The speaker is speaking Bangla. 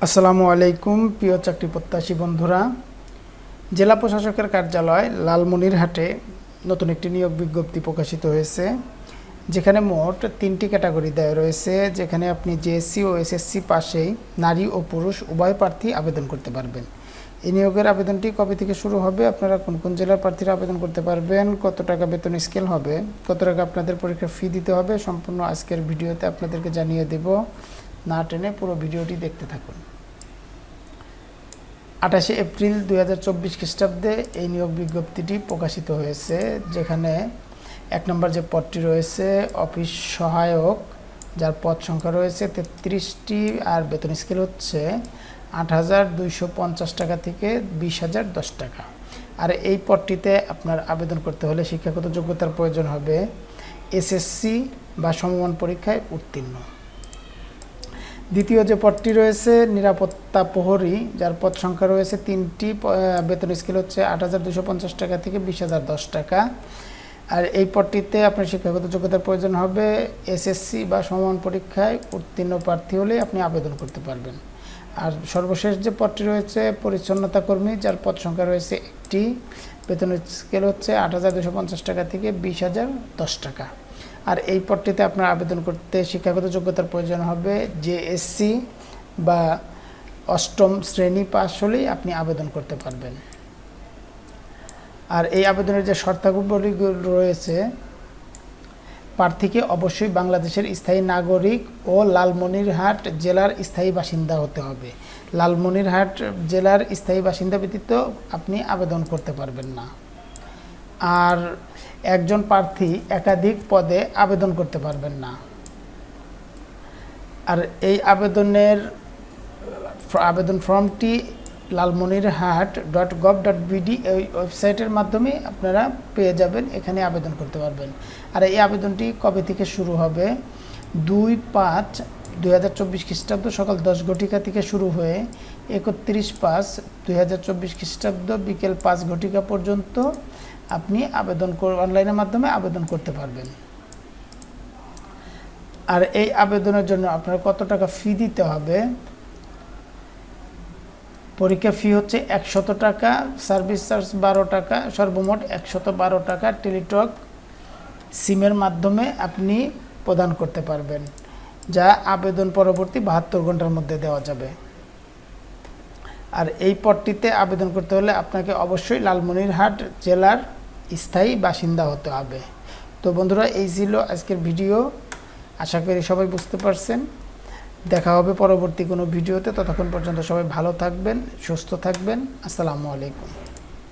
আসসালামু আলাইকুম প্রিয় চাকরি প্রত্যাশী বন্ধুরা। জেলা প্রশাসকের কার্যালয় লালমনিরহাটে নতুন একটি নিয়োগ বিজ্ঞপ্তি প্রকাশিত হয়েছে, যেখানে মোট 3টি ক্যাটাগরি দেওয়া রয়েছে, যেখানে আপনি জেএসসি ও এসএসসি পাশেই নারী ও পুরুষ উভয় প্রার্থী আবেদন করতে পারবেন। এই নিয়োগের আবেদনটি কবে থেকে শুরু হবে, আপনারা কোন কোন জেলার প্রার্থীরা আবেদন করতে পারবেন, কত টাকা বেতন স্কেল হবে, কত টাকা আপনাদের পরীক্ষার ফি দিতে হবে, সম্পূর্ণ আজকের ভিডিওতে আপনাদেরকে জানিয়ে দেব। না টেনে পুরো ভিডিওটি দেখতে থাকুন। 28 এপ্রিল 2024 খ্রিস্টাব্দে এই নিয়োগ বিজ্ঞপ্তিটি প্রকাশিত হয়েছে, যেখানে 1 নম্বর যে পদটি রয়েছে অফিস সহায়ক, যার পদ সংখ্যা রয়েছে 33টি, আর বেতন স্কেল হচ্ছে 8,250 টাকা থেকে 20,010 টাকা। আর এই পদটিতে আপনার আবেদন করতে হলে শিক্ষাগত যোগ্যতার প্রয়োজন হবে এসএসসি বা সমমান পরীক্ষায় উত্তীর্ণ। দ্বিতীয় যে পদটি রয়েছে নিরাপত্তা প্রহরী, যার পদ সংখ্যা রয়েছে 3টি, বেতন স্কেল হচ্ছে 8,250 টাকা থেকে 20,010 টাকা। আর এই পদটিতে আপনার শিক্ষাগত যোগ্যতার প্রয়োজন হবে এসএসসি বা সমমান পরীক্ষায় উত্তীর্ণ প্রার্থী হলে আপনি আবেদন করতে পারবেন। আর সর্বশেষ যে পদটি রয়েছে পরিচ্ছন্নতা কর্মী, যার পদ সংখ্যা রয়েছে 1টি, বেতন স্কেল হচ্ছে 8,250 টাকা থেকে 20,010 টাকা। আর এই পদটিতে আপনার আবেদন করতে শিক্ষাগত যোগ্যতার প্রয়োজন হবে জেএসসি বা 8ম শ্রেণী পাস হলেই আপনি আবেদন করতে পারবেন। আর এই আবেদনের যে শর্তাবলী রয়েছে, প্রার্থীকে অবশ্যই বাংলাদেশের স্থায়ী নাগরিক ও লালমনিরহাট জেলার স্থায়ী বাসিন্দা হতে হবে। লালমনিরহাট জেলার স্থায়ী বাসিন্দা ব্যতীত আপনি আবেদন করতে পারবেন না। আর একজন প্রার্থী একাধিক পদে আবেদন করতে পারবেন না। আর এই আবেদন ফর্মটি lalmonirhat.gov.bd এই ওয়েবসাইটের মাধ্যমে আপনারা পেয়ে যাবেন, এখানে আবেদন করতে পারবেন। আর এই আবেদনটি কবে থেকে শুরু হবে? 2/5/2024 খ্রিস্টাব্দ সকাল 10 ঘটিকা থেকে শুরু হয়ে 31/5/2024 খ্রিস্টাব্দ বিকেল 5 ঘটিকা পর্যন্ত আপনি অনলাইনের মাধ্যমে আবেদন করতে পারবেন। আর এই আবেদনের জন্য আপনার কত টাকা ফি দিতে হবে? পরীক্ষা ফি হচ্ছে 100 টাকা, সার্ভিস চার্জ 12 টাকা, সর্বমোট 112 টাকা টেলিটক সিমের মাধ্যমে আপনি প্রদান করতে পারবেন, যা আবেদন পরবর্তী 72 ঘন্টার মধ্যে দেওয়া যাবে। আর এই পদটিতে আবেদন করতে হলে আপনাকে অবশ্যই লালমনিরহাট জেলার স্থায়ী বাসিন্দা হতে হবে। তো বন্ধুরা, এই ছিল আজকের ভিডিও। আশা করি সবাই বুঝতে পারছেন। দেখা হবে পরবর্তী কোনো ভিডিওতে। ততক্ষণ পর্যন্ত সবাই ভালো থাকবেন, সুস্থ থাকবেন। আসসালামু আলাইকুম।